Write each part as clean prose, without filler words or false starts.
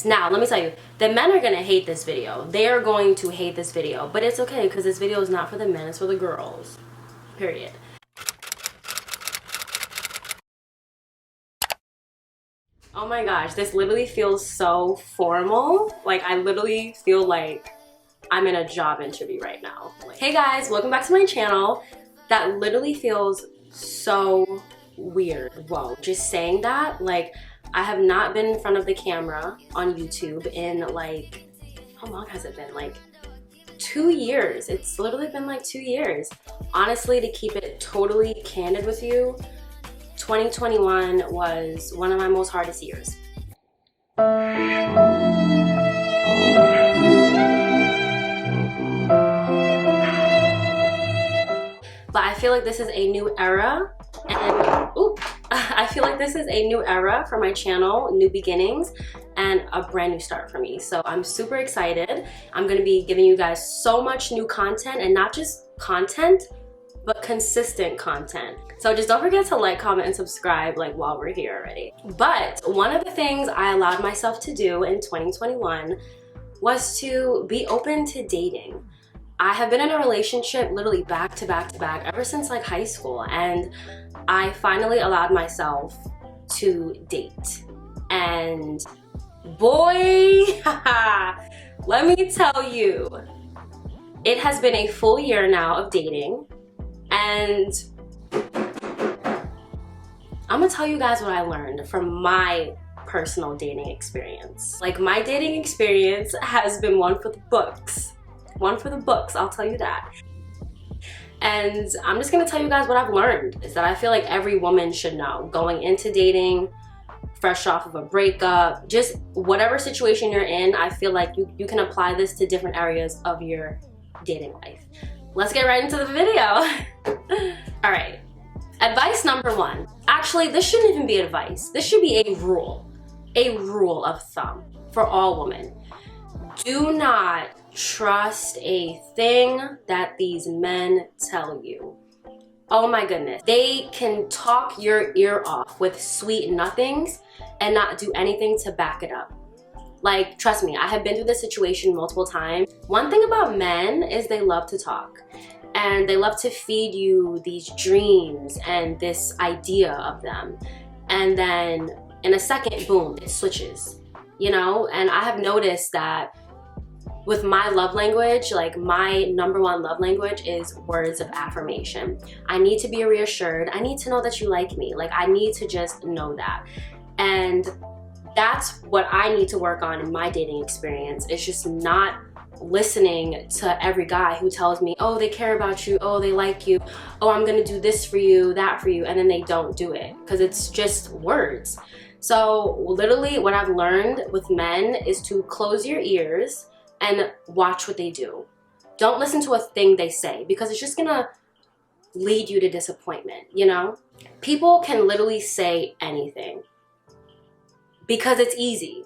Now, let me tell you, the men are gonna hate this video. They are going to hate this video, but it's okay because this video is not for the men, it's for the girls. Period. Oh my gosh, this literally feels so formal. Like, I literally feel like I'm in a job interview right now. Like, hey guys, welcome back to my channel. That literally feels so weird. Whoa, just saying that, like, I have not been in front of the camera on YouTube in like, how long has it been? Like 2 years. It's literally been like 2 years. Honestly, to keep it totally candid with you, 2021 was one of my most hardest years. But I feel like this is a new era, and I feel like this is a new era for my channel, new beginnings, and a brand new start for me. So I'm super excited. I'm gonna be giving you guys so much new content, and not just content, but consistent content. So just don't forget to like, comment, and subscribe like while we're here already. But one of the things I allowed myself to do in 2021 was to be open to dating. I have been in a relationship literally back to back to back ever since like high school, and I finally allowed myself to date. And boy, let me tell you, it has been a full year now of dating, and I'm gonna tell you guys what I learned from my personal dating experience. Like, my dating experience has been one for the books. One for the books, I'll tell you that. And I'm just gonna tell you guys what I've learned is that I feel like every woman should know going into dating, fresh off of a breakup, just whatever situation you're in. I feel like you can apply this to different areas of your dating life. Let's get right into the video. All right, advice number one. Actually, this shouldn't even be advice. This should be a rule of thumb for all women. Do not trust a thing that these men tell you. Oh my goodness. They can talk your ear off with sweet nothings and not do anything to back it up. Like, trust me, I have been through this situation multiple times. One thing about men is they love to talk, and they love to feed you these dreams and this idea of them. And then in a second, boom, it switches, you know? And I have noticed that with my love language, like my number one love language is words of affirmation. I need to be reassured. I need to know that you like me. Like, I need to just know that. And that's what I need to work on in my dating experience. It's just not listening to every guy who tells me, oh, they care about you, oh, they like you, oh, I'm gonna do this for you, that for you, and then they don't do it because it's just words. So literally what I've learned with men is to close your ears and watch what they do. Don't listen to a thing they say because it's just gonna lead you to disappointment, you know? People can literally say anything because it's easy.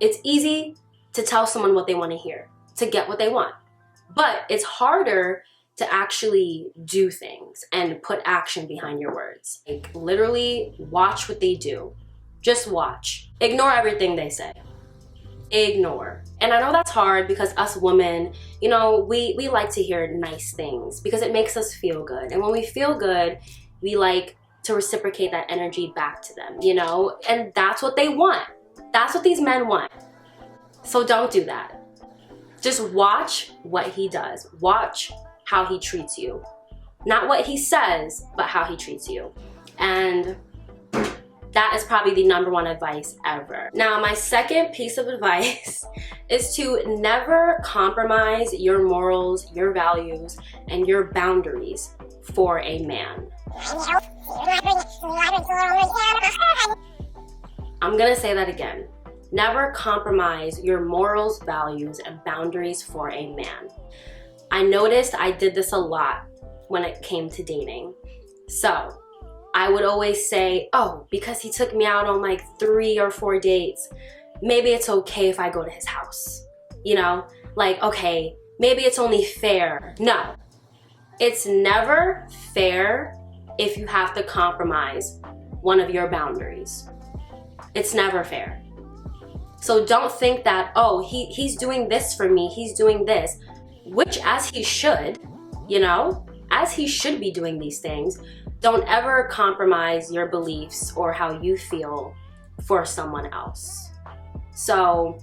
It's easy to tell someone what they want to hear, to get what they want. But it's harder to actually do things and put action behind your words. Like, literally watch what they do. Just watch. Ignore everything they say. Ignore. And I know that's hard because us women, you know, we like to hear nice things because it makes us feel good. And when we feel good, we like to reciprocate that energy back to them, you know? And that's what they want. That's what these men want. So don't do that. Just watch what he does. Watch how he treats you. Not what he says, but how he treats you. And that is probably the number one advice ever. Now, my second piece of advice is to never compromise your morals, your values, and your boundaries for a man. I'm gonna say that again. Never compromise your morals, values, and boundaries for a man. I noticed I did this a lot when it came to dating. So I would always say, oh, because he took me out on like 3 or 4 dates, maybe it's okay if I go to his house. You know, like, okay, maybe it's only fair. No, it's never fair if you have to compromise one of your boundaries. It's never fair. So don't think that, oh, he's doing this for me, he's doing this, which as he should, you know, as he should be doing these things. Don't ever compromise your beliefs or how you feel for someone else. So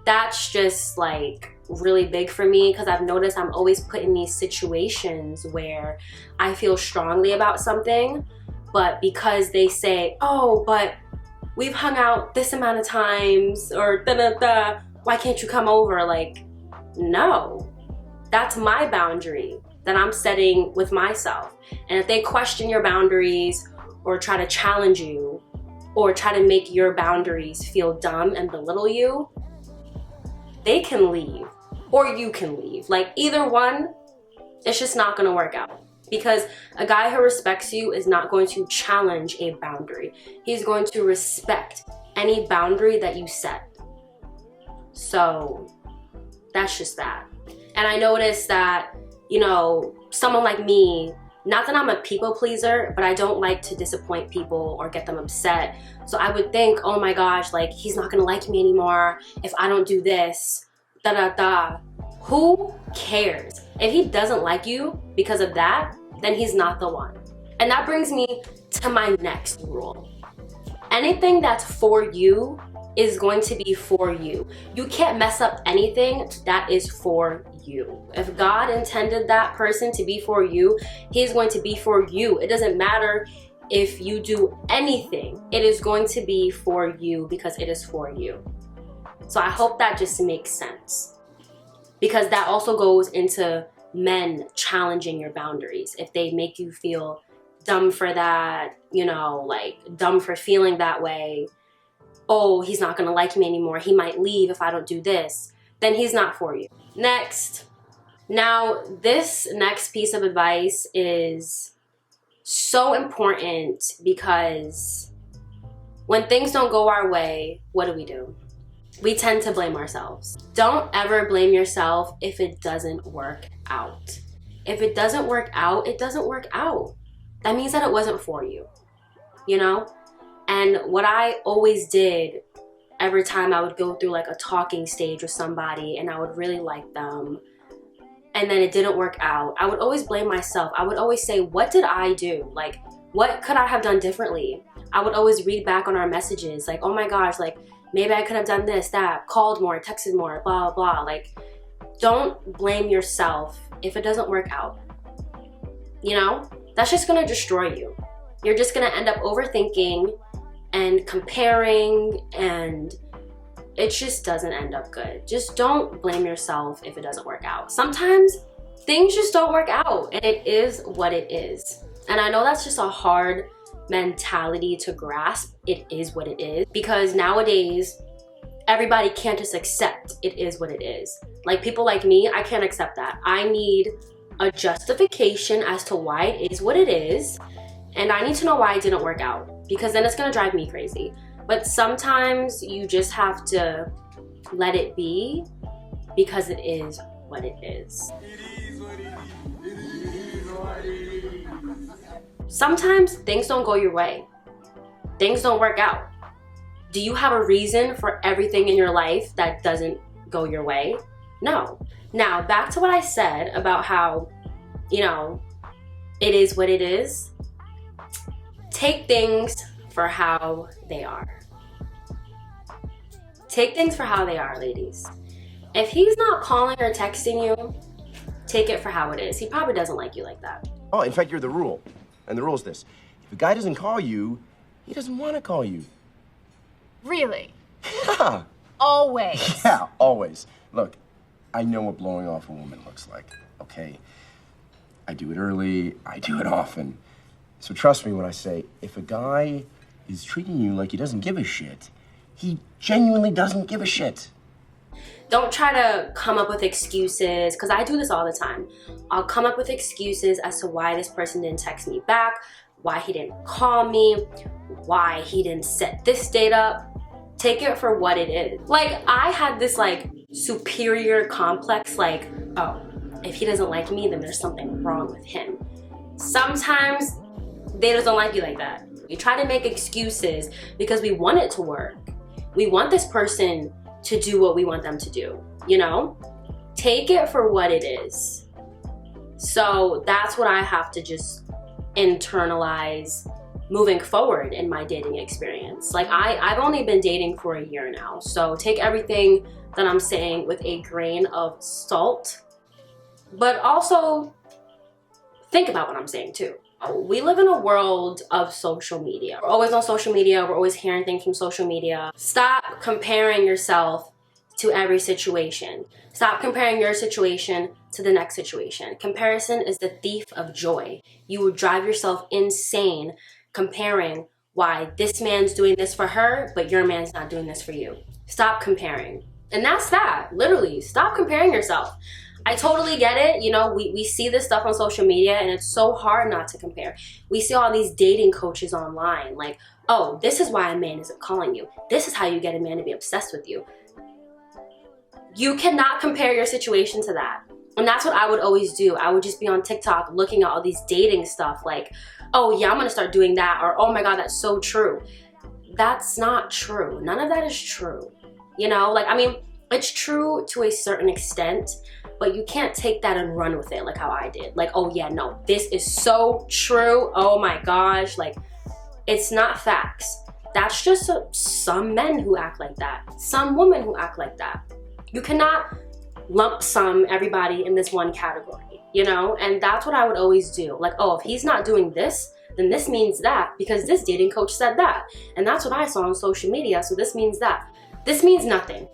that's just like really big for me, because I've noticed I'm always put in these situations where I feel strongly about something, but because they say, oh, but we've hung out this amount of times, or da-da-da, why can't you come over? Like, no, that's my boundary that I'm setting with myself. And if they question your boundaries or try to challenge you or try to make your boundaries feel dumb and belittle you, they can leave, or you can leave. Like, either one, it's just not gonna work out. Because a guy who respects you is not going to challenge a boundary. He's going to respect any boundary that you set. So that's just that. And I noticed that, you know, someone like me, not that I'm a people pleaser, but I don't like to disappoint people or get them upset. So I would think, oh my gosh, like, he's not gonna like me anymore if I don't do this, da da da. Who cares? If he doesn't like you because of that, then he's not the one. And that brings me to my next rule. Anything that's for you is going to be for you. You can't mess up anything that is for you. If God intended that person to be for you, he's going to be for you. It doesn't matter if you do anything. It is going to be for you because it is for you. So I hope that just makes sense. Because that also goes into men challenging your boundaries. If they make you feel dumb for that, you know, like dumb for feeling that way, oh, he's not gonna like me anymore, he might leave if I don't do this, then he's not for you. Next. Now, this next piece of advice is so important, because when things don't go our way, what do? We tend to blame ourselves. Don't ever blame yourself if it doesn't work out. If it doesn't work out, it doesn't work out. That means that it wasn't for you, you know? And what I always did every time I would go through like a talking stage with somebody and I would really like them, and then it didn't work out, I would always blame myself. I would always say, what did I do? Like, what could I have done differently? I would always read back on our messages, like, oh my gosh, like, maybe I could have done this, that, called more, texted more, blah, blah, blah. Like, don't blame yourself if it doesn't work out. You know, that's just gonna destroy you. You're just gonna end up overthinking and comparing, and it just doesn't end up good. Just don't blame yourself if it doesn't work out. Sometimes things just don't work out, and it is what it is. And I know that's just a hard mentality to grasp. It is what it is, because nowadays everybody can't just accept it is what it is. Like, people like me, I can't accept that. I need a justification as to why it is what it is, and I need to know why it didn't work out, because then it's gonna drive me crazy. But sometimes you just have to let it be, because it is what it is. Sometimes things don't go your way. Things don't work out. Do you have a reason for everything in your life that doesn't go your way? No. Now, back to what I said about how, you know, it is what it is. Take things for how they are. Take things for how they are, ladies. If he's not calling or texting you, take it for how it is. He probably doesn't like you like that. Oh, in fact, you're the rule. And the rule is this. If a guy doesn't call you, he doesn't want to call you. Really? Yeah. Always. Yeah, always. Look, I know what blowing off a woman looks like, okay? I do it early, I do it often. So trust me when I say, if a guy is treating you like he doesn't give a shit, he genuinely doesn't give a shit. Don't try to come up with excuses, because I do this all the time. I'll come up with excuses as to why this person didn't text me back, why he didn't call me, why he didn't set this date up. Take it for what it is. Like, I had this like superior complex, like, oh, if he doesn't like me, then there's something wrong with him. Sometimes they just don't like you like that. We try to make excuses because we want it to work. we want this person to do what we want them to do, you know? Take it for what it is. So that's what I have to just internalize moving forward in my dating experience. Like I've only been dating for a year now, so take everything that I'm saying with a grain of salt, but also think about what I'm saying too. We live in a world of social media. We're always on social media. We're always hearing things from social media. Stop comparing yourself to every situation. Stop comparing your situation to the next situation. Comparison is the thief of joy. You will drive yourself insane comparing why this man's doing this for her, but your man's not doing this for you. Stop comparing. And that's that, literally. Stop comparing yourself. I totally get it. You know, we see this stuff on social media and it's so hard not to compare. We see all these dating coaches online like, oh, this is why a man isn't calling you. This is how you get a man to be obsessed with you. You cannot compare your situation to that. And that's what I would always do. I would just be on TikTok looking at all these dating stuff like, oh yeah, I'm gonna start doing that, or oh my God, that's so true. That's not true. None of that is true. You know, like, I mean, it's true to a certain extent, but you can't take that and run with it like how I did. Like, oh yeah, no, this is so true. Oh my gosh, like, it's not facts. That's just some men who act like that. Some women who act like that. You cannot lump sum everybody in this one category, you know? And that's what I would always do. Like, oh, if he's not doing this, then this means that because this dating coach said that. And that's what I saw on social media, so this means that. This means nothing.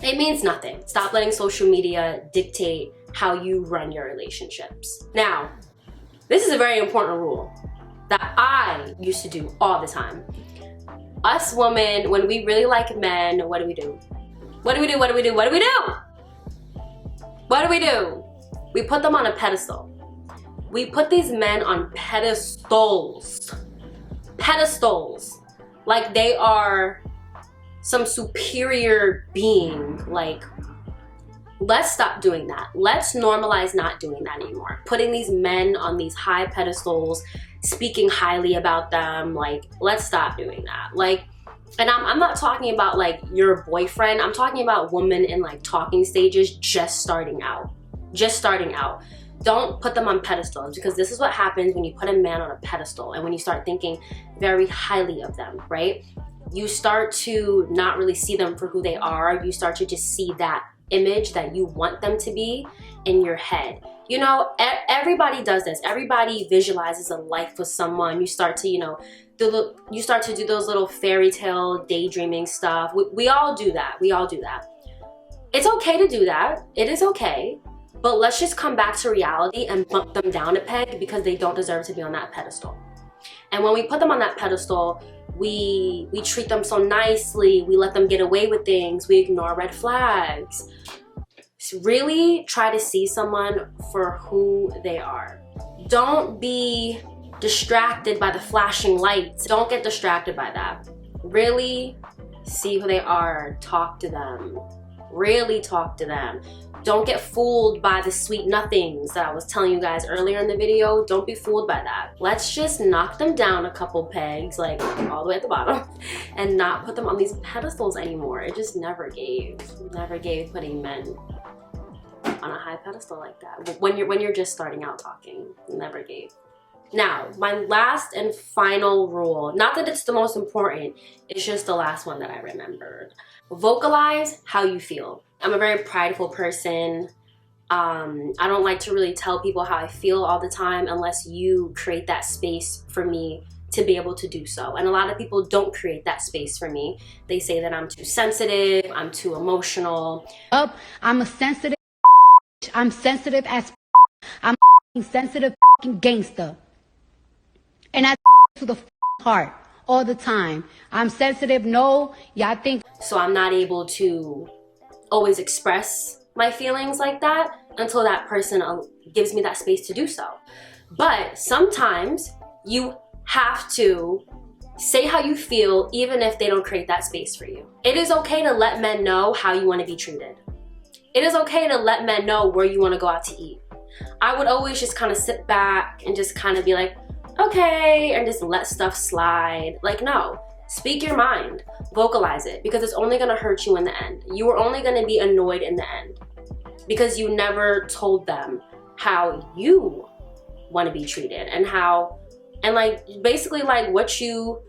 It means nothing. Stop letting social media dictate how you run your relationships. Now, this is a very important rule that I used to do all the time. Us women, when we really like men, what do we do? What do we do? What do we do? What do we do? What do we do? We put them on a pedestal. We put these men on pedestals. Pedestals. Like they are some superior being. Like, let's stop doing that. Let's normalize not doing that anymore. Putting these men on these high pedestals, speaking highly about them. Like, let's stop doing that. Like, and I'm not talking about like your boyfriend. I'm talking about women in like talking stages, just starting out. Just starting out. Don't put them on pedestals, because this is what happens when you put a man on a pedestal and when you start thinking very highly of them, right? You start to not really see them for who they are. You start to just see that image that you want them to be in your head. You know, everybody does this. Everybody visualizes a life with someone. You start to, you know, you start to do those little fairy tale daydreaming stuff. We all do that. We all do that. It's okay to do that. It is okay. But let's just come back to reality and bump them down a peg, because they don't deserve to be on that pedestal. And when we put them on that pedestal, we treat them so nicely. We let them get away with things. We ignore red flags. So really try to see someone for who they are. Don't be distracted by the flashing lights. Don't get distracted by that. Really see who they are. Talk to them. Really talk to them. Don't get fooled by the sweet nothings that I was telling you guys earlier in the video. Don't be fooled by that. Let's just knock them down a couple pegs, like all the way at the bottom, and not put them on these pedestals anymore. It just never gave putting men on a high pedestal like that. When you're just starting out talking, never gave. Now, my last and final rule, not that it's the most important, it's just the last one that I remembered. Vocalize how you feel. I'm a very prideful person. I don't like to really tell people how I feel all the time unless you create that space for me to be able to do so. And a lot of people don't create that space for me. They say that I'm too sensitive, I'm too emotional. I'm a sensitive, I'm sensitive as I'm sensitive gangster. And I to the heart all the time. I'm sensitive, no, y'all think. So I'm not able to always express my feelings like that until that person gives me that space to do so. But sometimes you have to say how you feel even if they don't create that space for you. It is okay to let men know how you want to be treated. It is okay to let men know where you want to go out to eat. I would always just kind of sit back and just kind of be like, okay, and just let stuff slide. Like, no, Speak your mind, vocalize it, because it's only gonna hurt you in the end. You are only gonna be annoyed in the end because you never told them how you wanna be treated and how, and like basically like what you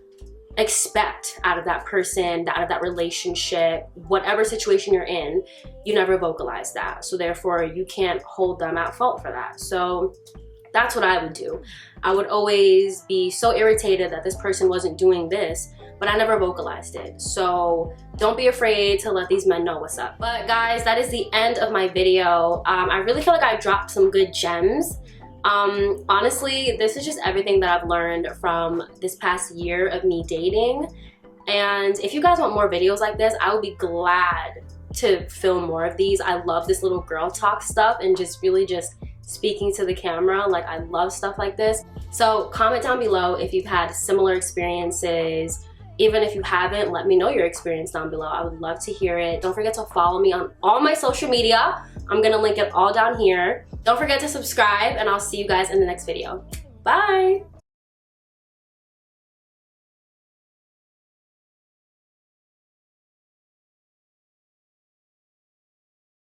expect out of that person, out of that relationship, whatever situation you're in, you never vocalize that. So therefore you can't hold them at fault for that. So that's what I would do. I would always be so irritated that this person wasn't doing this, but I never vocalized it. So don't be afraid to let these men know what's up. But guys, that is the end of my video. I really feel like I dropped some good gems. Honestly, this is just everything that I've learned from this past year of me dating. And if you guys want more videos like this, I would be glad to film more of these. I love this little girl talk stuff and just really just speaking to the camera. Like, I love stuff like this. So comment down below if you've had similar experiences. Even if you haven't, let me know your experience down below. I would love to hear it. Don't forget to follow me on all my social media. I'm gonna link it all down here. Don't forget to subscribe, and I'll see you guys in the next video. Bye!